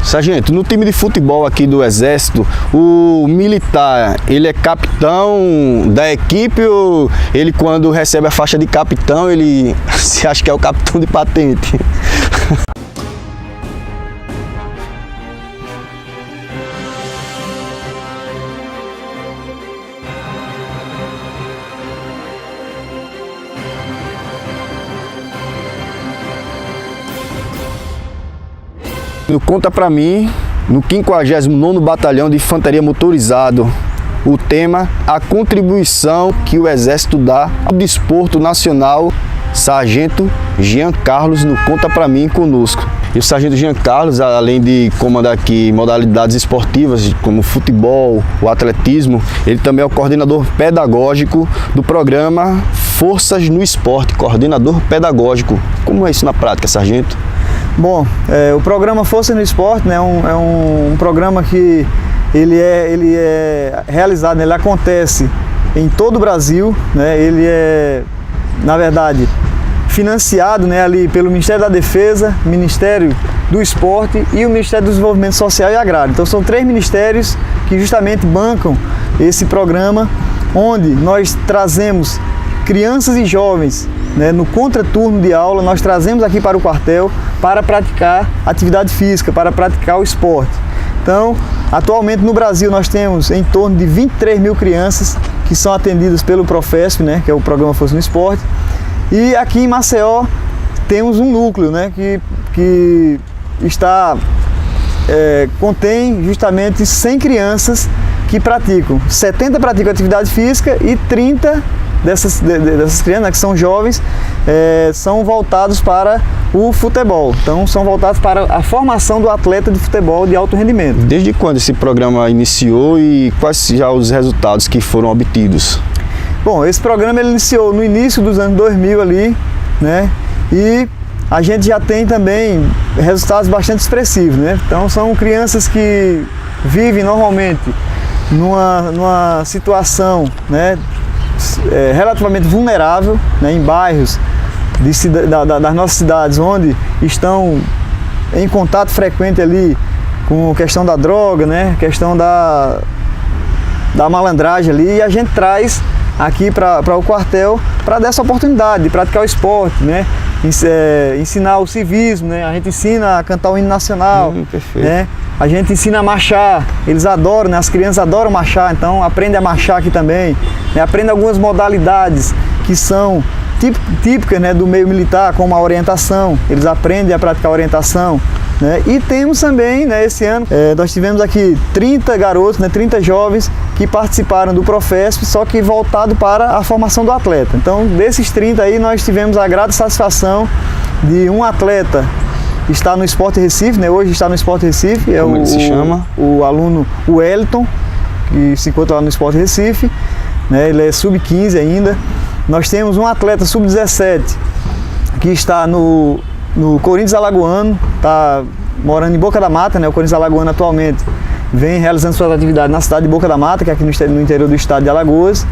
Sargento, no time de futebol aqui do Exército, o militar, ele é capitão da equipe ou ele, quando recebe a faixa de capitão, ele se acha que é o capitão de patente? Conta pra mim, no 59º Batalhão de Infantaria Motorizado, o tema, a contribuição que o Exército dá ao desporto nacional. Sargento Jean Carlos no Conta Pra Mim conosco. E o Sargento Jean Carlos, além de comandar aqui modalidades esportivas como o futebol, o atletismo, ele também é o coordenador pedagógico do programa Forças no Esporte, coordenador pedagógico. Como é isso na prática, Sargento? Bom, o programa Força no Esporte, né, é um programa que ele é realizado, ele acontece em todo o Brasil, né, ele é, na verdade, financiado, né, ali pelo Ministério da Defesa, Ministério do Esporte e o Ministério do Desenvolvimento Social e Agrário. Então são 3 ministérios que justamente bancam esse programa, onde nós trazemos crianças e jovens, né, no contraturno de aula, nós trazemos aqui para o quartel para praticar atividade física, para praticar o esporte. Então, atualmente no Brasil nós temos em torno de 23 mil crianças que são atendidas pelo Profesp, né, que é o programa Força no Esporte. E aqui em Maceió temos um núcleo, né, que contém justamente 100 crianças que praticam. 70 praticam atividade física e 30 dessas crianças, né, que são jovens, são voltados para o futebol. Então são voltados para a formação do atleta de futebol de alto rendimento. Desde quando esse programa iniciou e quais já os resultados que foram obtidos? Bom, esse programa ele iniciou no início dos anos 2000 ali, né? E a gente já tem também resultados bastante expressivos, né? Então são crianças que vivem normalmente numa situação, né, relativamente vulnerável, né, em bairros das nossas cidades, onde estão em contato frequente ali com a questão da droga, né, questão da malandragem ali, e a gente traz aqui para o quartel para dar essa oportunidade de praticar o esporte, né, ensinar o civismo, né, a gente ensina a cantar o hino nacional, né, a gente ensina a marchar, eles adoram, né, as crianças adoram marchar, então aprendem a marchar aqui também, né, aprendem algumas modalidades que são típicas, né, do meio militar, como a orientação, eles aprendem a praticar a orientação, né, e temos também, né, esse ano, nós tivemos aqui 30 garotos, né, 30 jovens que participaram do Profesp, só que voltado para a formação do atleta. Então, desses 30 aí, nós tivemos a grata satisfação de um atleta estar no Sport Recife, né, hoje está no Sport Recife, Como ele se chama? O aluno Wellington, que se encontra lá no Sport Recife, né, ele é sub-15 ainda. Nós temos um atleta sub-17 que está no Corinthians Alagoano, está morando em Boca da Mata, né? O Corinthians Alagoano atualmente vem realizando suas atividades na cidade de Boca da Mata, que é aqui no interior do estado de Alagoas.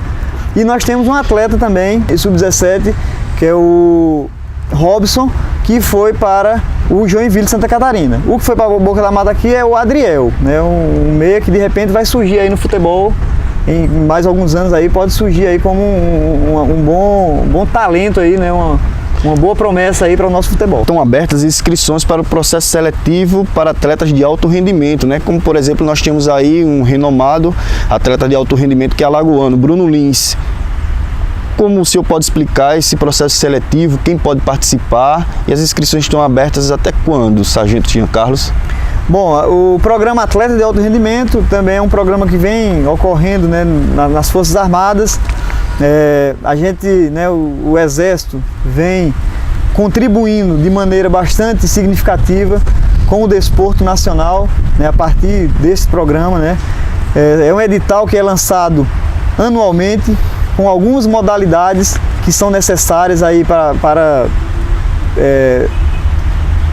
E nós temos um atleta também, sub-17, que é o Robson, que foi para o Joinville, Santa Catarina. O que foi para Boca da Mata aqui é o Adriel, né? Um meia que de repente vai surgir aí no futebol. Em mais alguns anos aí pode surgir aí como um bom talento aí, né? Uma boa promessa aí para o nosso futebol. Estão abertas inscrições para o processo seletivo para atletas de alto rendimento, né? Como, por exemplo, nós temos aí um renomado atleta de alto rendimento que é alagoano, Bruno Lins. Como o senhor pode explicar esse processo seletivo, quem pode participar e as inscrições estão abertas até quando, Sargento Jean Carlos? Bom, o programa Atleta de Alto Rendimento também é um programa que vem ocorrendo, né, nas Forças Armadas. A gente, né, o Exército vem contribuindo de maneira bastante significativa com o desporto nacional, né, a partir desse programa, né. É um edital que é lançado anualmente com algumas modalidades que são necessárias aí para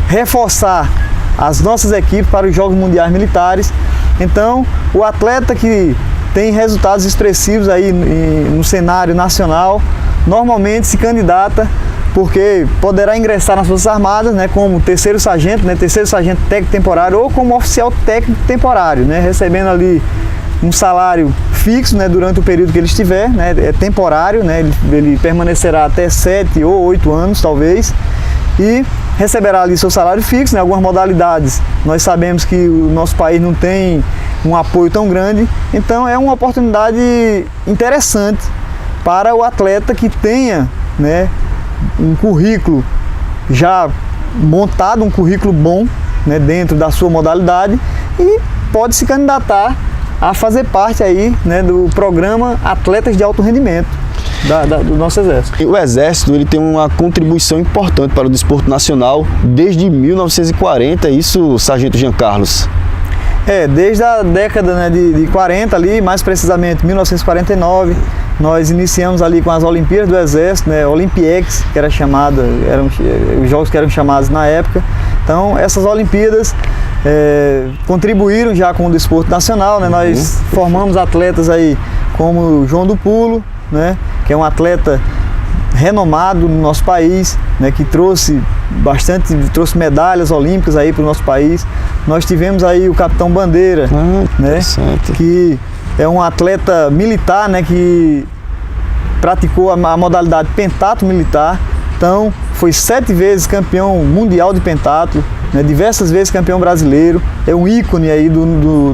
reforçar as nossas equipes para os Jogos Mundiais Militares. Então, o atleta que tem resultados expressivos aí no cenário nacional, normalmente se candidata porque poderá ingressar nas Forças Armadas, né, como terceiro sargento, né, terceiro sargento técnico temporário ou como oficial técnico temporário, né, recebendo ali um salário fixo, né, durante o período que ele estiver, né, é temporário, né, ele permanecerá até 7 ou 8 anos talvez, e receberá ali seu salário fixo, né, algumas modalidades. Nós sabemos que o nosso país não tem um apoio tão grande, então é uma oportunidade interessante para o atleta que tenha, né, um currículo já montado, um currículo bom, né, dentro da sua modalidade, e pode se candidatar a fazer parte aí, né, do programa Atletas de Alto Rendimento do nosso Exército. O Exército ele tem uma contribuição importante para o desporto nacional desde 1940, isso, Sargento Jean Carlos? Desde a década, né, de 40 ali, mais precisamente 1949, nós iniciamos ali com as Olimpíadas do Exército, né, Olimpiex, que era chamada, eram os jogos que eram chamados na época. Então essas Olimpíadas contribuíram já com o desporto nacional, né, nós formamos atletas aí como o João do Pulo, né, que é um atleta renomado no nosso país, né, que trouxe medalhas olímpicas aí para o nosso país. Nós tivemos aí o Capitão Bandeira, né, que é um atleta militar, né, que praticou a modalidade pentatlo militar. Então foi 7 vezes campeão mundial de pentatlo, né, diversas vezes campeão brasileiro, é um ícone aí do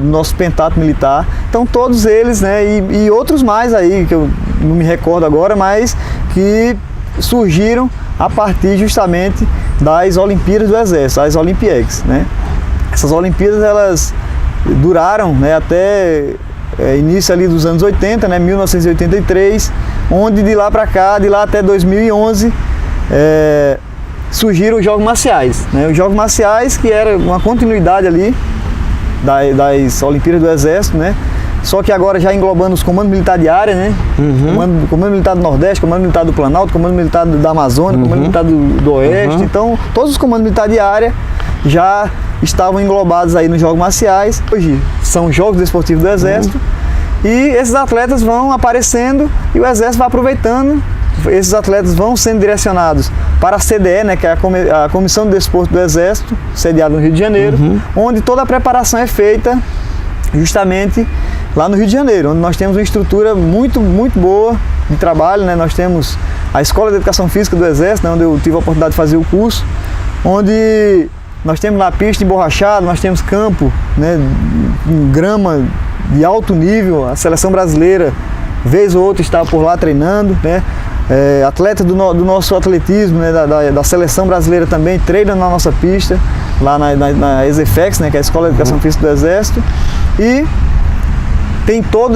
nosso pentatlo militar. Então todos eles, né, e outros mais aí, que eu não me recordo agora, mas que surgiram a partir justamente das Olimpíadas do Exército, as Olimpiex, né. Essas Olimpíadas elas duraram, né, até início ali dos anos 80, né, 1983, onde de lá para cá, de lá até 2011, surgiram os Jogos Marciais, né? Os Jogos Marciais, que era uma continuidade ali das Olimpíadas do Exército, né? Só que agora já englobando os comandos militares de área, né? Comando Militar do Nordeste, Comando Militar do Planalto, Comando Militar da Amazônia, Comando Militar do Oeste. Então, todos os comandos militares de área já estavam englobados aí nos Jogos Marciais. Hoje são Jogos Desportivos do Exército e esses atletas vão aparecendo e o Exército vai aproveitando. Esses atletas vão sendo direcionados para a CDE, né, que é a Comissão de Desporto do Exército, sediada no Rio de Janeiro, onde toda a preparação é feita justamente lá no Rio de Janeiro, onde nós temos uma estrutura muito boa de trabalho, né? Nós temos a Escola de Educação Física do Exército, né, onde eu tive a oportunidade de fazer o curso, onde nós temos lá pista emborrachada, nós temos campo, né, grama de alto nível. A seleção brasileira, vez ou outra, está por lá treinando, né? Atleta do nosso atletismo, né, da seleção brasileira também treinam na nossa pista, lá na ESEFEX, né, que é a Escola de Educação Física do Exército, e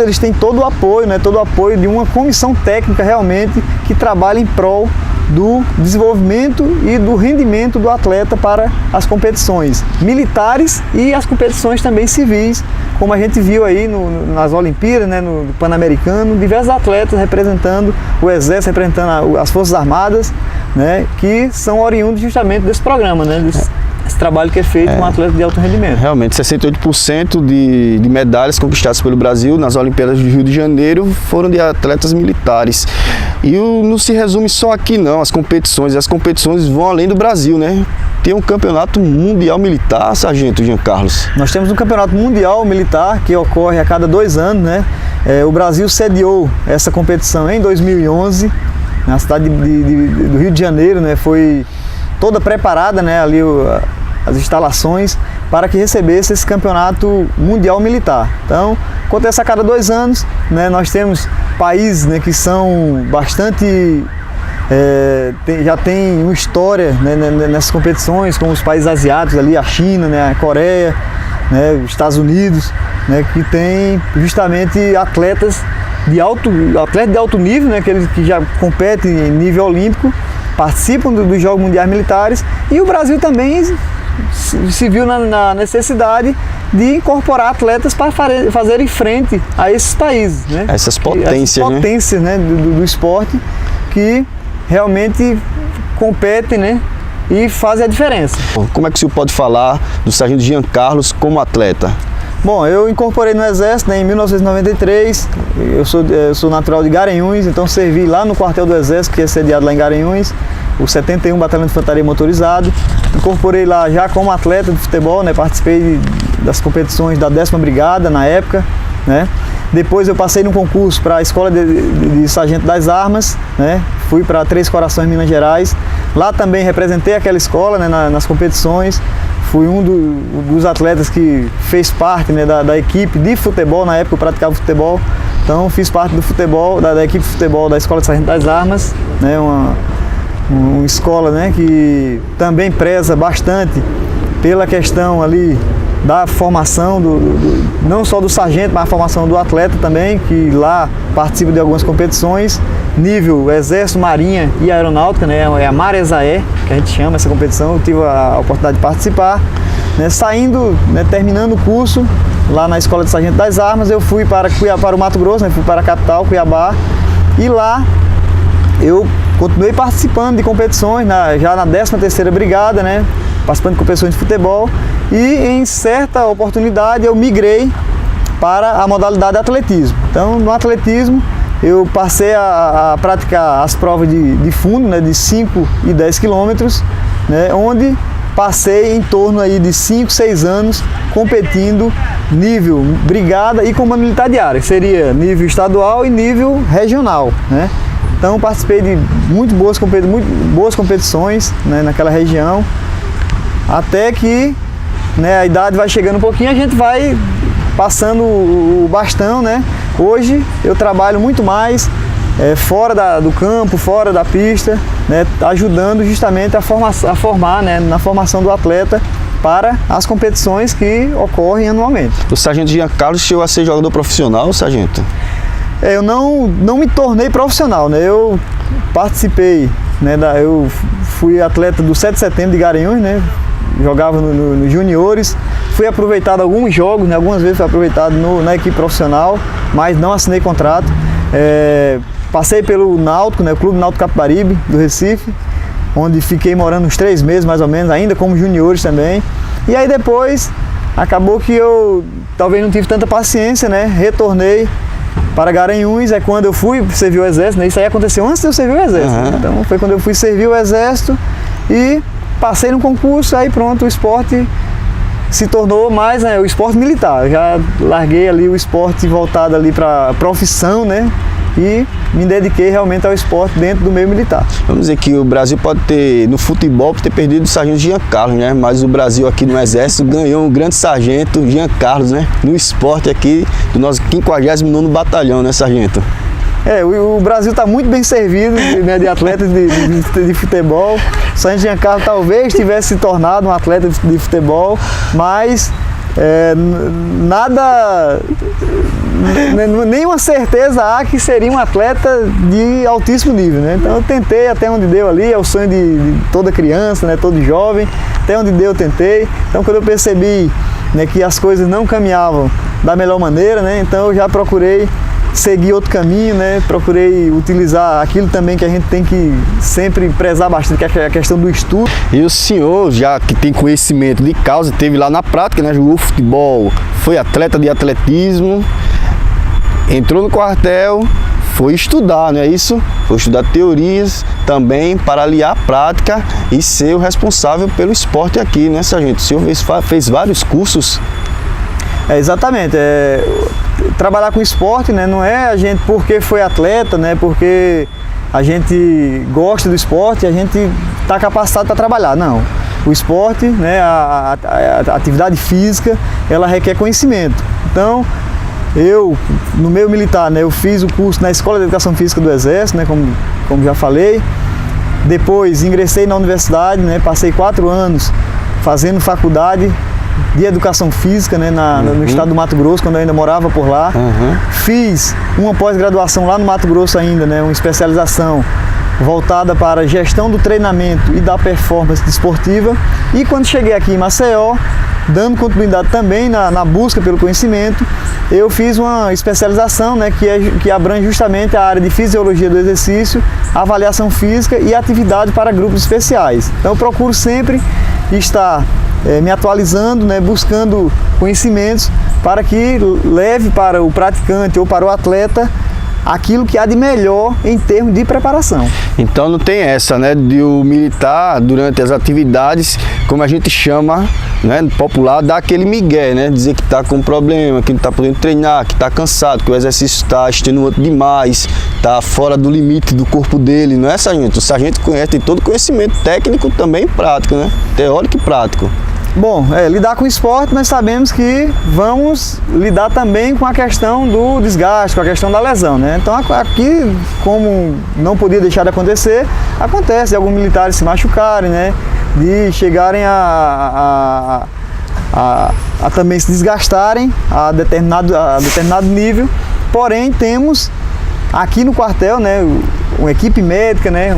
eles têm todo o apoio, né, todo o apoio de uma comissão técnica realmente que trabalha em prol do desenvolvimento e do rendimento do atleta para as competições militares e as competições também civis, como a gente viu aí nas Olimpíadas, né, no Pan-Americano, diversos atletas representando o Exército, representando as Forças Armadas, né, que são oriundos justamente desse programa, né, esse trabalho que é feito com atletas de alto rendimento. Realmente, 68% de medalhas conquistadas pelo Brasil nas Olimpíadas do Rio de Janeiro foram de atletas militares. E não se resume só aqui não, as competições vão além do Brasil, né? Tem um campeonato mundial militar, Sargento Jean Carlos. Nós temos um campeonato mundial militar que ocorre a cada 2 anos, né? O Brasil sediou essa competição em 2011, na cidade do Rio de Janeiro, né? Foi toda preparada, né, ali as instalações para que recebesse esse campeonato mundial militar. Então, acontece a cada 2 anos, né, nós temos países, né, que são bastante, já tem uma história, né, nessas competições, como os países asiáticos ali, a China, né, a Coreia, né, os Estados Unidos, né, que tem justamente atletas de alto nível, né, que já competem em nível olímpico, participam dos Jogos Mundiais Militares, e o Brasil também se viu na necessidade de incorporar atletas para fazerem frente a esses países, né? Essas potências, né, do esporte, que realmente competem, né, e fazem a diferença. Como é que o senhor pode falar do Sargento Jean Carlos como atleta? Bom, eu incorporei no Exército, né, em 1993, eu sou natural de Garanhuns, então servi lá no quartel do Exército, que é sediado lá em Garanhuns, o 71 Batalhão de Infantaria Motorizado. Incorporei lá já como atleta de futebol, né? Participei das competições da 10ª Brigada na época, né? Depois eu passei no concurso para a Escola de Sargento das Armas, né? Fui para Três Corações, Minas Gerais. Lá também representei aquela escola, né? nas competições. Fui um dos atletas que fez parte, né? da equipe de futebol. Na época eu praticava futebol, então fiz parte do futebol, da equipe de futebol da Escola de Sargento das Armas, né? Uma escola, né? Que também preza bastante pela questão ali da formação, não só do sargento, mas a formação do atleta também, que lá participa de algumas competições, nível Exército, Marinha e Aeronáutica, né? É a Maresaé, que a gente chama essa competição. Eu tive a oportunidade de participar, né? Saindo, né? Terminando o curso lá na Escola de Sargento das Armas, eu fui para o Mato Grosso, né? Fui para a capital, Cuiabá, e lá eu continuei participando de competições, já na 13ª Brigada, né? Participando de competições de futebol, e em certa oportunidade eu migrei para a modalidade de atletismo. Então, no atletismo, eu passei a praticar as provas de fundo, né? De 5 e 10 quilômetros, né? Onde passei em torno aí de 5, 6 anos competindo nível brigada e comando militar de área, que seria nível estadual e nível regional, né? Então participei de muito boas competições, né, naquela região, até que, né, a idade vai chegando um pouquinho, a gente vai passando o bastão, né? Hoje eu trabalho muito mais fora do campo, fora da pista, né, ajudando justamente a formar, né, na formação do atleta para as competições que ocorrem anualmente. O sargento Jean Carlos chegou a ser jogador profissional, sargento? Eu não me tornei profissional, né? Eu participei, né, eu fui atleta do 7 de setembro de Garanhuns, né? Jogava nos juniores, fui aproveitado alguns jogos, né? Algumas vezes fui aproveitado na equipe profissional, mas não assinei contrato. Passei pelo Náutico, né? O Clube Náutico Capibaribe, do Recife, onde fiquei morando uns 3 meses mais ou menos, ainda como juniores também. E aí depois, acabou que eu talvez não tive tanta paciência, né? Retornei para Garanhuns, é quando eu fui servir o Exército, né? Isso aí aconteceu antes de eu servir o Exército. Uhum. Então foi quando eu fui servir o Exército e passei no concurso, aí pronto, o esporte se tornou mais, né, o esporte militar. Eu já larguei ali o esporte voltado ali para a profissão, né? E me dediquei realmente ao esporte dentro do meio militar. Vamos dizer que o Brasil pode ter, no futebol, ter perdido o sargento Jean Carlos, né? Mas o Brasil aqui no Exército ganhou um grande sargento Jean Carlos, né? No esporte aqui do nosso 59º Batalhão, né, sargento? O Brasil está muito bem servido, né, de atletas de futebol. O sargento Jean Carlos talvez tivesse se tornado um atleta de futebol, mas nenhuma certeza há que seria um atleta de altíssimo nível, né? Então eu tentei até onde deu ali, é o sonho de toda criança, né, todo jovem, até onde deu eu tentei. Então quando eu percebi, né, que as coisas não caminhavam da melhor maneira, né, então eu já procurei seguir outro caminho, né? Procurei utilizar aquilo também que a gente tem que sempre prezar bastante, que é a questão do estudo. E o senhor, já que tem conhecimento de causa, teve lá na prática, né? Jogou futebol, foi atleta de atletismo, entrou no quartel, foi estudar, não é isso? Foi estudar teorias também para aliar a prática e ser o responsável pelo esporte aqui, né, sargento? O senhor fez vários cursos. Exatamente. Trabalhar com esporte, né, não é a gente porque foi atleta, né, porque a gente gosta do esporte, a gente está capacitado para trabalhar. Não. O esporte, né, a atividade física, ela requer conhecimento. Então, eu, no meio militar, né, eu fiz o curso na Escola de Educação Física do Exército, né, como já falei. Depois ingressei na universidade, né, passei 4 anos fazendo faculdade de Educação Física, né, no estado do Mato Grosso, quando eu ainda morava por lá. Fiz uma pós-graduação lá no Mato Grosso ainda, né, uma especialização voltada para a gestão do treinamento e da performance desportiva. E quando cheguei aqui em Maceió, dando continuidade também na busca pelo conhecimento, eu fiz uma especialização, né, que abrange justamente a área de fisiologia do exercício, avaliação física e atividade para grupos especiais. Então eu procuro sempre estar me atualizando, né, buscando conhecimentos para que leve para o praticante ou para o atleta aquilo que há de melhor em termos de preparação. Então não tem essa, né, de o militar durante as atividades, como a gente chama, né, popular, dar aquele migué, né, dizer que está com problema, que não está podendo treinar, que está cansado, que o exercício está extenuante demais, está fora do limite do corpo dele. Não é, sargento? O sargento conhece, tem todo conhecimento técnico também e prático, né, teórico e prático. Bom, lidar com o esporte, nós sabemos que vamos lidar também com a questão do desgaste, com a questão da lesão, né? Então aqui, como não podia deixar de acontecer, acontece de alguns militares se machucarem, né? De chegarem a também se desgastarem a determinado nível. Porém, temos aqui no quartel, né, uma equipe médica, né,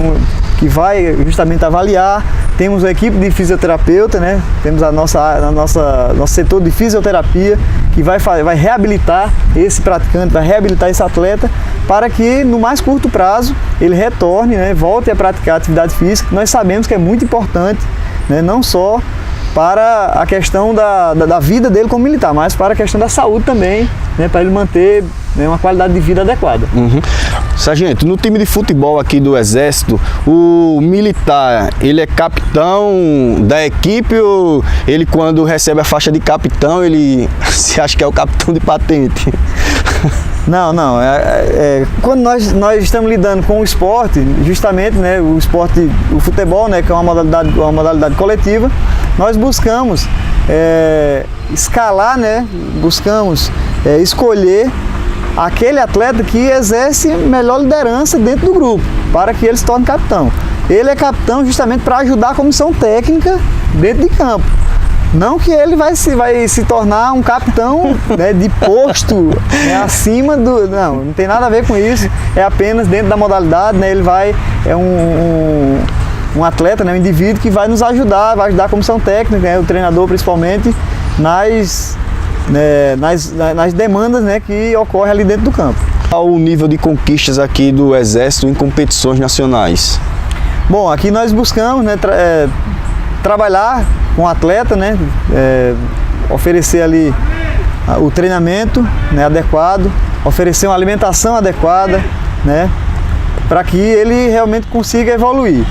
que vai justamente avaliar. Temos uma equipe de fisioterapeuta, né? Temos nosso setor de fisioterapia que vai reabilitar esse praticante, vai reabilitar esse atleta para que no mais curto prazo ele retorne, né? Volte a praticar atividade física. Nós sabemos que é muito importante, né? Não só para a questão da vida dele como militar, mas para a questão da saúde também, né? Para ele manter, né, uma qualidade de vida adequada. Uhum. Sargento, no time de futebol aqui do Exército, o militar, ele é capitão da equipe ou ele, quando recebe a faixa de capitão, ele se acha que é o capitão de patente? Não. Quando nós estamos lidando com o esporte, justamente, né, o futebol, né, que é uma modalidade coletiva, nós buscamos escalar, né, buscamos escolher aquele atleta que exerce melhor liderança dentro do grupo, para que ele se torne capitão. Ele é capitão justamente para ajudar a comissão técnica dentro de campo. Não que ele vai se tornar um capitão, né, de posto, né, acima do... Não tem nada a ver com isso. É apenas dentro da modalidade, né, é um atleta, né, um indivíduo que vai nos ajudar, vai ajudar a comissão técnica, né, o treinador principalmente, nas demandas, né, que ocorrem ali dentro do campo. Qual o nível de conquistas aqui do Exército em competições nacionais? Bom, aqui nós buscamos, né, trabalhar com o atleta, né, oferecer ali o treinamento, né, adequado, oferecer uma alimentação adequada, né, para que ele realmente consiga evoluir.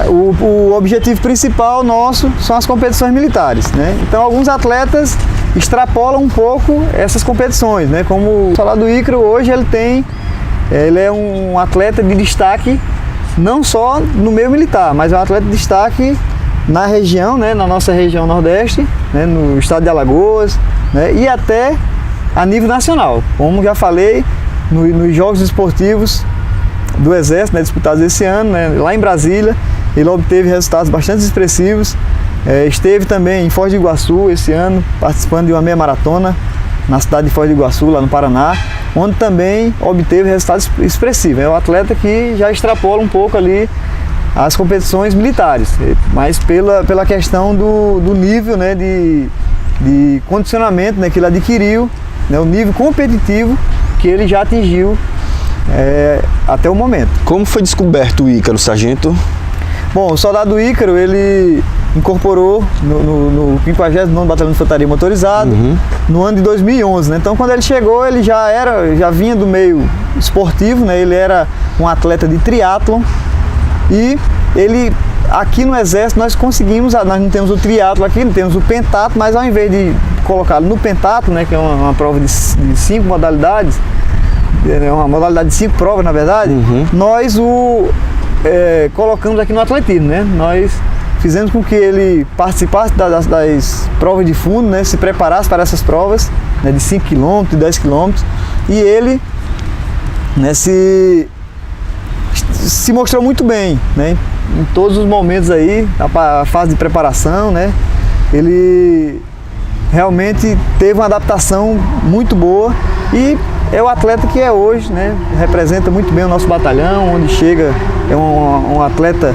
O objetivo principal nosso são as competições militares, né? Então alguns atletas extrapolam um pouco essas competições, né? Como o soldado Ícaro hoje ele é um atleta de destaque não só no meio militar, mas é um atleta de destaque na região, né? Na nossa região Nordeste, né? No estado de Alagoas, né? E até a nível nacional, como já falei, nos Jogos Esportivos do Exército, né, disputados esse ano, né, lá em Brasília, ele obteve resultados bastante expressivos. Esteve também em Foz do Iguaçu esse ano, participando de uma meia maratona na cidade de Foz do Iguaçu, lá no Paraná, onde também obteve resultados expressivos. É um atleta que já extrapola um pouco ali as competições militares, mas pela questão do nível, né, de condicionamento, né, que ele adquiriu, né, o nível competitivo que ele já atingiu até o momento. Como foi descoberto o Ícaro, sargento? Bom, o soldado Ícaro, ele incorporou no 59º Batalhão de Infantaria Motorizado, no ano de 2011, né? Então, quando ele chegou, ele já vinha do meio esportivo, né? Ele era um atleta de triatlon e ele, aqui no Exército, nós não temos o triatlo aqui, não temos o pentatlo, mas ao invés de colocá-lo no pentatlo, né, que é uma prova de 5 modalidades, é uma modalidade de 5 provas, na verdade, nós colocamos aqui no atletismo, né? Nós fizemos com que ele participasse das provas de fundo, né? Se preparasse para essas provas, né? De 5 km, de 10 km, e ele, né, se mostrou muito bem, né? Em todos os momentos aí, a fase de preparação, né? Ele realmente teve uma adaptação muito boa e é o atleta que é hoje, né? Representa muito bem o nosso batalhão, onde chega, é um atleta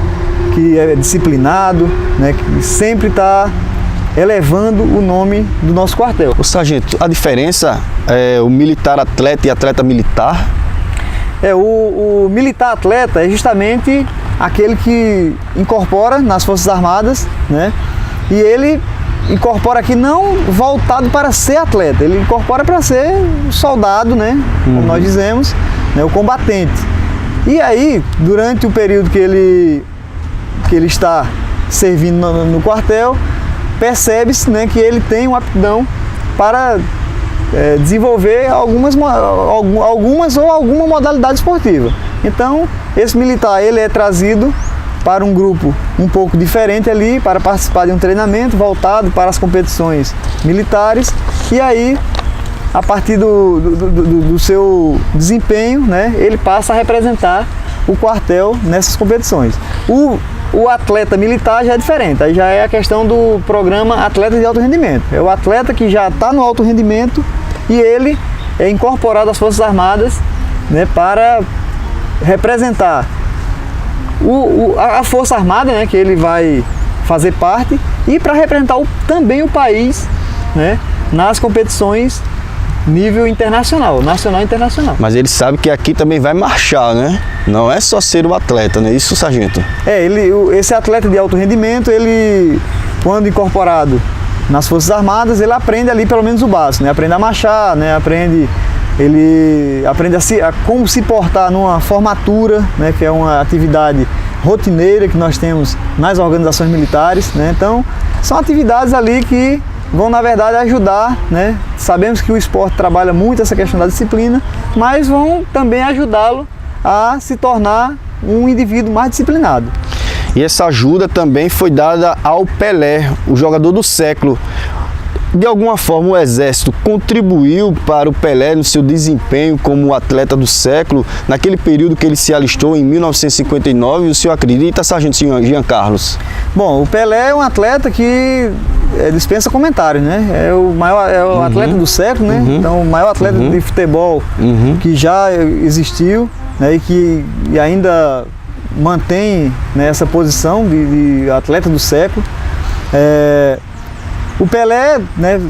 que é disciplinado, né? Que sempre está elevando o nome do nosso quartel. O sargento, a diferença é o militar atleta e atleta militar? O militar atleta é justamente aquele que incorpora nas Forças Armadas, né? E ele incorpora aqui não voltado para ser atleta, ele incorpora para ser soldado, né? Como nós dizemos, né, o combatente. E aí, durante o período que ele está servindo no quartel, percebe-se, né, que ele tem uma aptidão para desenvolver alguma modalidade esportiva. Então, esse militar ele é trazido para um grupo um pouco diferente ali, para participar de um treinamento voltado para as competições militares, e aí, a partir do seu desempenho, né, ele passa a representar o quartel nessas competições. O atleta militar já é diferente, aí já é a questão do programa Atleta de Alto Rendimento. É o atleta que já está no alto rendimento e ele é incorporado às Forças Armadas, né, para representar a Força Armada, né, que ele vai fazer parte, e para representar também o país, né, nas competições nível internacional, nacional e internacional. Mas ele sabe que aqui também vai marchar, né? Não é só ser o atleta, né? Isso, sargento? Esse atleta de alto rendimento, ele, quando incorporado nas Forças Armadas, ele aprende ali pelo menos o básico, né? Aprende a marchar, né? Ele aprende a como se portar numa formatura, né? Que é uma atividade rotineira que nós temos nas organizações militares, né? Então, são atividades ali que vão, na verdade, ajudar, né? Sabemos que o esporte trabalha muito essa questão da disciplina, mas vão também ajudá-lo a se tornar um indivíduo mais disciplinado. E essa ajuda também foi dada ao Pelé, o jogador do século. De alguma forma, o Exército contribuiu para o Pelé no seu desempenho como atleta do século, naquele período que ele se alistou em 1959, o senhor acredita, sargento Jean Carlos? Bom, o Pelé é um atleta que dispensa comentários, né? É o atleta do século, né? Então, o maior atleta de futebol que já existiu, né? E ainda mantém, né, essa posição de atleta do século. O Pelé, né,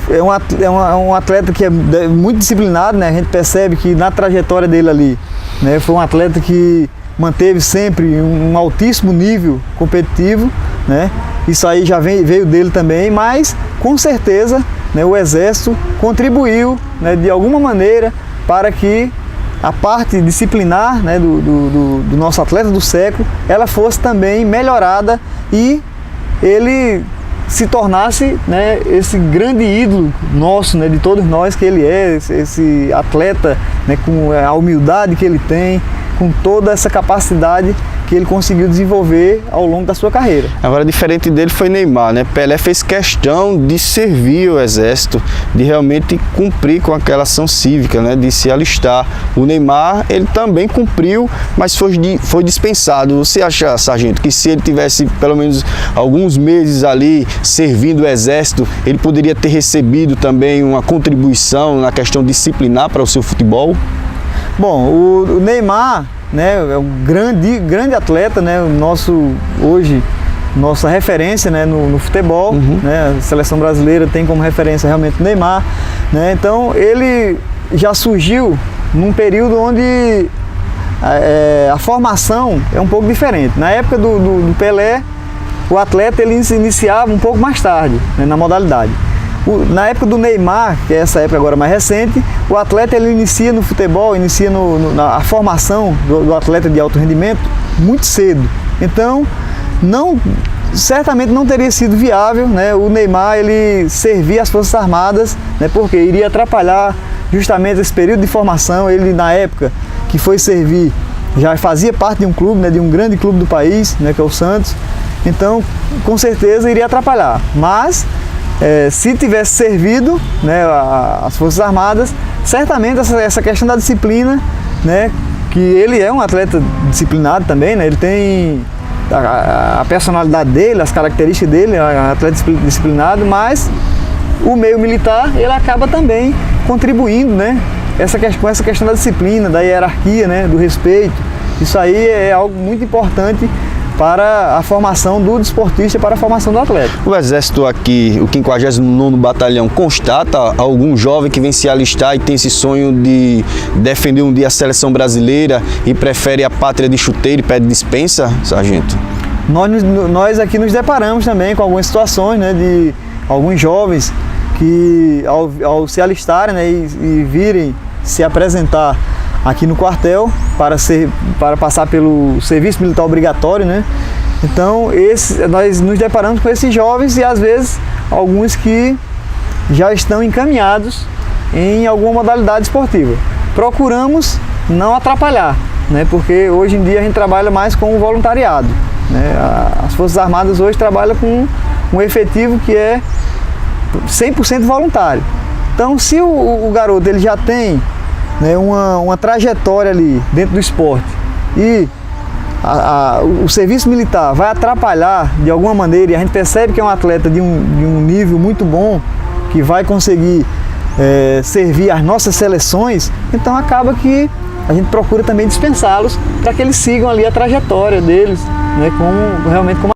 é um atleta que é muito disciplinado, né? A gente percebe que na trajetória dele ali, né, foi um atleta que manteve sempre um altíssimo nível competitivo, né? Isso aí já veio dele também, mas com certeza, né, o Exército contribuiu, né, de alguma maneira para que a parte disciplinar, né, do nosso atleta do século, ela fosse também melhorada e ele se tornasse, né, esse grande ídolo nosso, né, de todos nós que ele é, esse atleta, né, com a humildade que ele tem, com toda essa capacidade que ele conseguiu desenvolver ao longo da sua carreira. Agora, diferente dele foi Neymar, né? Pelé fez questão de servir o Exército, de realmente cumprir com aquela ação cívica, né? De se alistar. O Neymar, ele também cumpriu, mas foi dispensado. Você acha, sargento, que se ele tivesse pelo menos alguns meses ali servindo o Exército, ele poderia ter recebido também uma contribuição na questão disciplinar para o seu futebol? Bom, o Neymar, né, é um grande atleta, né, nossa referência, né, no futebol, né, a seleção brasileira tem como referência realmente o Neymar, né, então ele já surgiu num período onde a formação é um pouco diferente. Na época do Pelé, o atleta ele se iniciava um pouco mais tarde, né, na modalidade. Na época do Neymar, que é essa época agora mais recente, o atleta ele inicia no futebol, inicia na formação do atleta de alto rendimento muito cedo. Então, certamente não teria sido viável, né, o Neymar ele servir as Forças Armadas, né, porque iria atrapalhar justamente esse período de formação. Ele, na época que foi servir, já fazia parte de um clube, né, de um grande clube do país, né, que é o Santos. Então, com certeza iria atrapalhar. Mas se tivesse servido, né, as Forças Armadas, certamente essa questão da disciplina, né, que ele é um atleta disciplinado também, né, ele tem a personalidade dele, as características dele, é um atleta disciplinado, mas o meio militar ele acaba também contribuindo, né, com essa questão da disciplina, da hierarquia, né, do respeito. Isso aí é algo muito importante para a formação do desportista, para a formação do atleta. O Exército aqui, o 59º Batalhão, constata algum jovem que vem se alistar e tem esse sonho de defender um dia a seleção brasileira e prefere a pátria de chuteiro e pede dispensa, sargento? Nós aqui nos deparamos também com algumas situações, né, de alguns jovens que ao se alistarem, né, e virem se apresentar aqui no quartel para passar pelo serviço militar obrigatório, né? Então nós nos deparamos com esses jovens e às vezes alguns que já estão encaminhados em alguma modalidade esportiva. Procuramos não atrapalhar, né? Porque hoje em dia a gente trabalha mais com o voluntariado, né? As Forças Armadas hoje trabalham com um efetivo que é 100% voluntário. Então, se o garoto ele já tem, né, uma trajetória ali dentro do esporte e o serviço militar vai atrapalhar de alguma maneira e a gente percebe que é um atleta de um nível muito bom, que vai conseguir servir as nossas seleções, então acaba que a gente procura também dispensá-los para que eles sigam ali a trajetória deles, né, realmente como